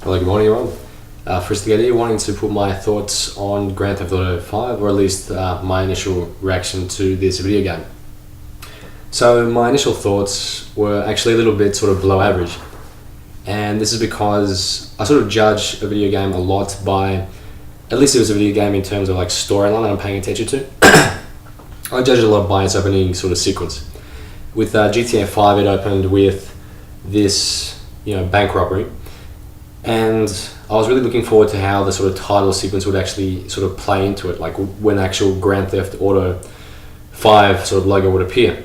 Hello, good morning everyone. Forristicat here, wanting to put my thoughts on Grand Theft Auto 5, or at least my initial reaction to this video game. So my initial thoughts were actually a little bit sort of below average. And this is because I sort of judge a video game a lot by, at least it was a video game in terms of like storyline that I'm paying attention to. I judge it a lot by its opening sort of sequence. With GTA 5, it opened with this, bank robbery. And I was really looking forward to how the sort of title sequence would actually sort of play into it, like when actual Grand Theft Auto 5 sort of logo would appear.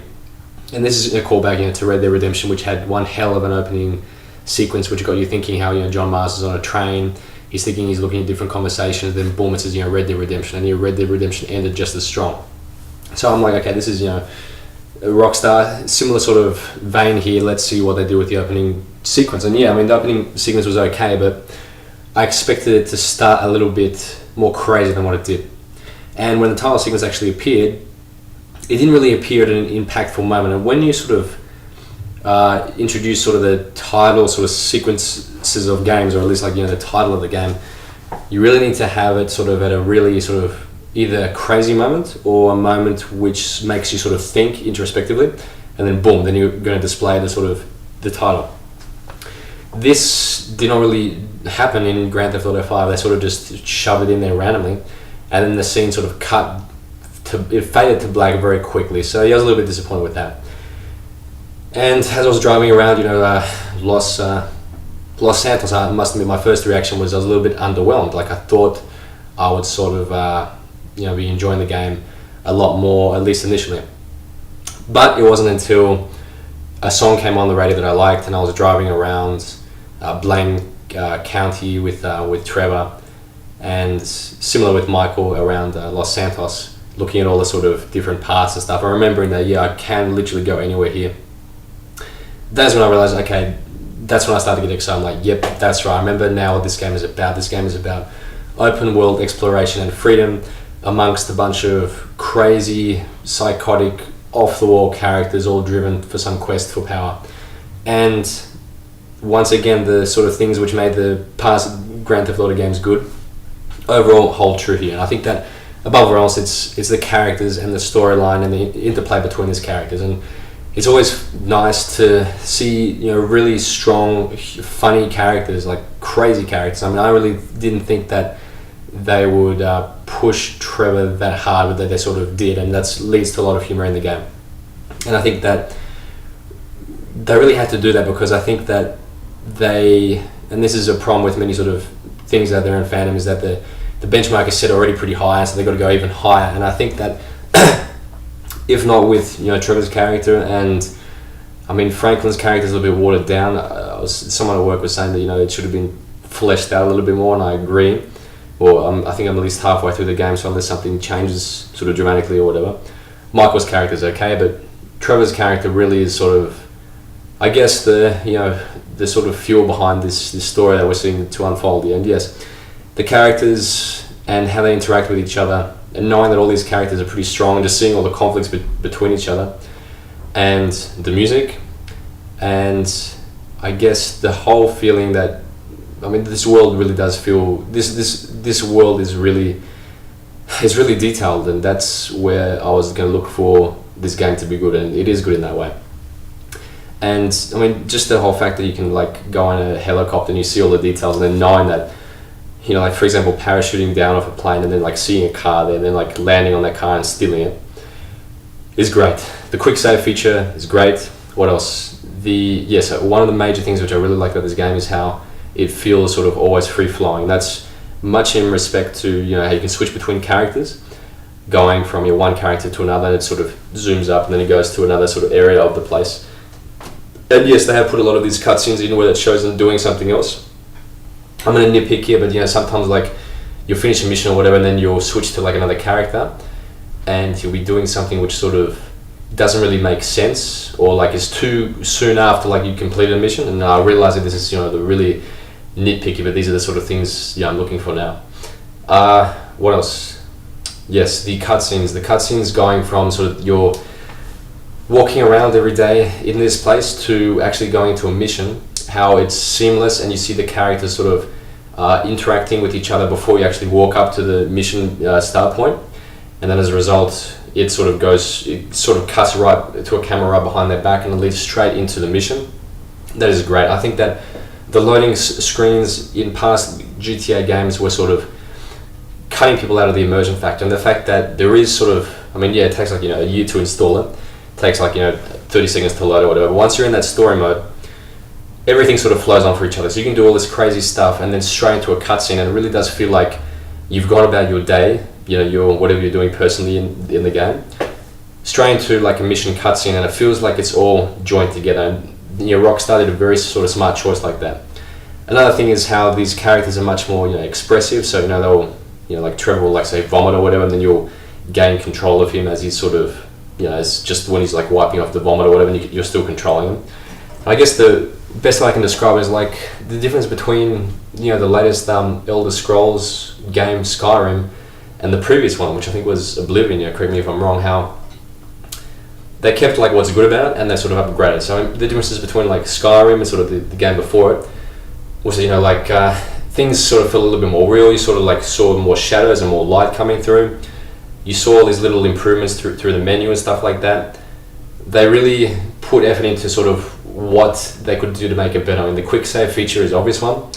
And this is a callback, to Red Dead Redemption, which had one hell of an opening sequence, which got you thinking how, John Mars is on a train, he's thinking he's looking at different conversations, then boom, it says, Red Dead Redemption, and Red Dead Redemption ended just as strong. So I'm like, okay, this is, a Rockstar, similar sort of vein here, let's see what they do with the opening sequence. And the opening sequence was okay, but I expected it to start a little bit more crazy than what it did. And when the title sequence actually appeared, it didn't really appear at an impactful moment. And when you sort of introduce sort of the title sort of sequences of games, or at least the title of the game, you really need to have it sort of at a really sort of either a crazy moment or a moment which makes you sort of think introspectively, and then boom, then you're going to display the title. This did not really happen in Grand Theft Auto 5. They sort of just shove it in there randomly, and then the scene sort of it faded to black very quickly. So I was a little bit disappointed with that. And as I was driving around, Los Santos, I must admit my first reaction was I was a little bit underwhelmed. Like I thought I would sort of be enjoying the game a lot more, at least initially. But it wasn't until a song came on the radio that I liked, and I was driving around Blaine County with Trevor, and similar with Michael around Los Santos, looking at all the sort of different parts and stuff, and remembering that I can literally go anywhere here. That's when I realized, okay, that's when I started to get excited. I'm like, yep, that's right, I remember now what this game is about. This game is about open world exploration and freedom amongst a bunch of crazy, psychotic, off-the-wall characters, all driven for some quest for power. And once again, the sort of things which made the past Grand Theft Auto games good overall hold true here. And I think that above all else, it's the characters and the storyline and the interplay between these characters. And it's always nice to see really strong, funny characters, like crazy characters. I really didn't think that they would push Trevor that hard, but that they sort of did, and that leads to a lot of humor in the game. And I think that they really had to do that, because I think that and this is a problem with many sort of things out there in fandom, is that the benchmark is set already pretty high, so they've got to go even higher. And I think that if not with Trevor's character, and Franklin's character is a little bit watered down. Someone at work was saying that it should have been fleshed out a little bit more, and I agree. Well, I think I'm at least halfway through the game, so unless something changes sort of dramatically or whatever. Michael's character is okay, but Trevor's character really is sort of, I guess, the sort of fuel behind this story that we're seeing to unfold. And yes, the characters and how they interact with each other, and knowing that all these characters are pretty strong, and just seeing all the conflicts between each other, and the music, and I guess the whole feeling that this world really does feel, this world is really detailed, and that's where I was going to look for this game to be good, and it is good in that way. And just the whole fact that you can go on a helicopter and you see all the details, and then knowing that, for example, parachuting down off a plane and then seeing a car there, and then landing on that car and stealing it is great. The quick save feature is great. What else? So one of the major things which I really like about this game is how it feels sort of always free-flowing. That's much in respect to how you can switch between characters, going from your one character to another, and it sort of zooms up and then it goes to another sort of area of the place. And yes, they have put a lot of these cutscenes in where it shows them doing something else. I'm going to nitpick here, but sometimes you'll finish a mission or whatever, and then you'll switch to another character, and you'll be doing something which sort of doesn't really make sense, or is too soon after you completed a mission. And I realize that this is the really nitpicky, but these are the sort of things I'm looking for now. What else? Yes, the cutscenes going from sort of your walking around every day in this place to actually going to a mission how it's seamless, and you see the characters sort of interacting with each other before you actually walk up to the mission start point, and then as a result it sort of cuts right to a camera right behind their back and it leads straight into the mission. That is great. I think that the loading screens in past GTA games were sort of cutting people out of the immersion factor, and the fact that there is sort of, I mean, yeah, it takes like, a year to install it, takes like 30 seconds to load or whatever, but once you're in that story mode, everything sort of flows on for each other, so you can do all this crazy stuff and then straight into a cutscene, and it really does feel like you've gone about your day, your whatever you're doing personally in the game, straight into like a mission cutscene, and it feels like it's all joined together. And Rockstar did a very sort of smart choice like that. Another thing is how these characters are much more expressive, so they'll like Trevor will like say vomit or whatever, and then you'll gain control of him as he's sort of as just when he's like wiping off the vomit or whatever, and you're still controlling him. And I guess the best way I can describe it is like the difference between the latest Elder Scrolls game Skyrim and the previous one, which I think was Oblivion. Correct me if I'm wrong. How they kept like what's good about it and they sort of upgraded. So the differences between like Skyrim and sort of the game before it was things sort of felt a little bit more real. You sort of like saw more shadows and more light coming through. You saw all these little improvements through the menu and stuff like that. They really put effort into sort of what they could do to make it better. I mean, the quick save feature is an obvious one.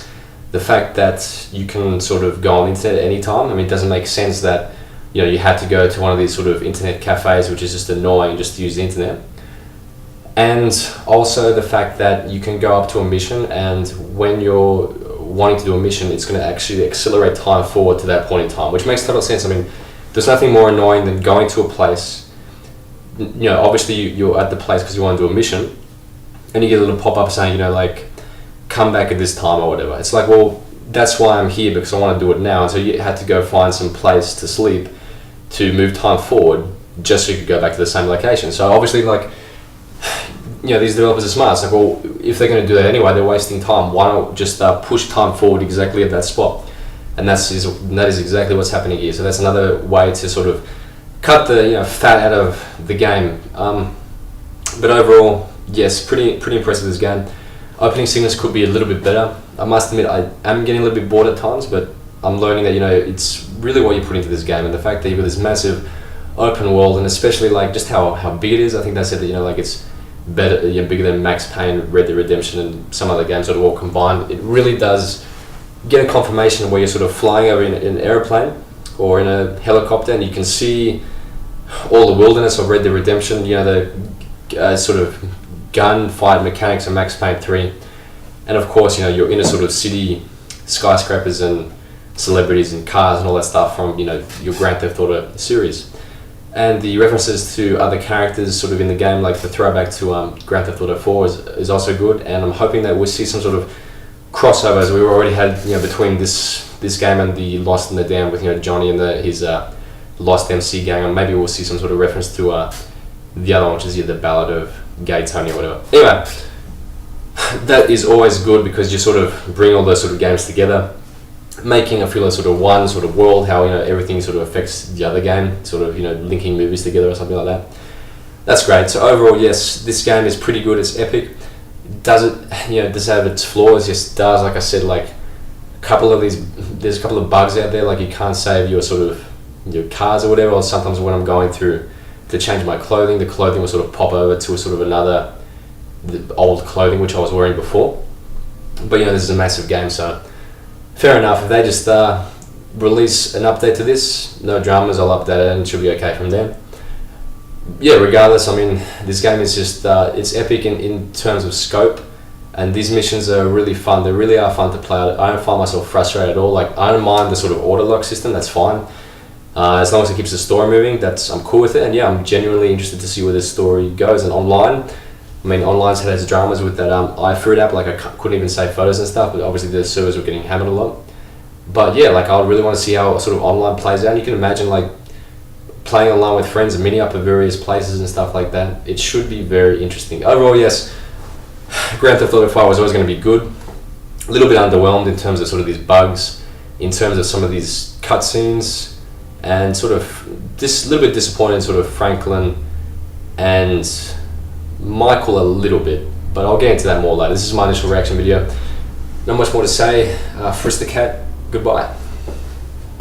The fact that you can sort of go on the internet at any time. I mean, it doesn't make sense that you had to go to one of these sort of internet cafes, which is just annoying just to use the internet. And also the fact that you can go up to a mission, and when you're wanting to do a mission, it's going to actually accelerate time forward to that point in time, which makes total sense. I mean, there's nothing more annoying than going to a place, obviously you're at the place because you want to do a mission, and you get a little pop-up saying, like, come back at this time or whatever. It's like, well, that's why I'm here, because I want to do it now. And so you had to go find some place to sleep to move time forward just so you could go back to the same location. So obviously, like, these developers are smart. It's like, well, if they're going to do that anyway, they're wasting time. Why not just push time forward exactly at that spot? And that is exactly what's happening here. So that's another way to sort of cut the fat out of the game. But overall, yes, pretty impressive this game. Opening sickness could be a little bit better. I must admit, I am getting a little bit bored at times, but I'm learning that it's really what you put into this game, and the fact that you've got this massive open world, and especially like just how big it is. I think they said that like it's better, bigger than Max Payne, Red Dead Redemption, and some other games that are all combined. It really does get a confirmation where you're sort of flying over in an airplane or in a helicopter, and you can see all the wilderness of Red Dead Redemption. The sort of gunfight mechanics of Max Payne 3, and of course you're in a sort of city, skyscrapers and celebrities and cars and all that stuff from your Grand Theft Auto series. And the references to other characters sort of in the game, like the throwback to Grand Theft Auto 4 is also good, and I'm hoping that we'll see some sort of crossovers we already had between this game and the Lost and the Damned with Johnny and his Lost MC gang, and maybe we'll see some sort of reference to the other one, which is the Ballad of Gay Tony or whatever. Anyway, that is always good because you sort of bring all those sort of games together, making a feel of sort of one sort of world, how everything sort of affects the other game, sort of linking movies together or something like that. That's great. So overall, yes, this game is pretty good. It's epic. Does it does it have its flaws? Yes, it does. Like I said, like there's a couple of bugs out there, like you can't save your sort of your cars or whatever, or sometimes when I'm going through to change my clothing, the clothing will sort of pop over to a sort of another the old clothing which I was wearing before. But this is a massive game, so fair enough. If they just release an update to this, no dramas, I'll update it and it should be okay from there. Yeah, regardless, I mean, this game is just it's epic in terms of scope, and these missions are really fun. They really are fun to play. I don't find myself frustrated at all. Like, I don't mind the sort of auto lock system, that's fine. As long as it keeps the story moving, I'm cool with it. And yeah, I'm genuinely interested to see where this story goes. And online, I mean, online's had its dramas with that iFruit app. Like, I couldn't even save photos and stuff, but obviously the servers were getting hammered a lot. But yeah, like, I really want to see how sort of online plays out. And you can imagine like playing online with friends and meeting up at various places and stuff like that. It should be very interesting. Overall, yes, Grand Theft Auto 5 was always going to be good. A little bit underwhelmed in terms of sort of these bugs, in terms of some of these cutscenes, and sort of this little bit disappointed in sort of Franklin and Michael a little bit. but I'll get into that more later. This is my initial reaction video. Not much more to say. Forristicat, goodbye.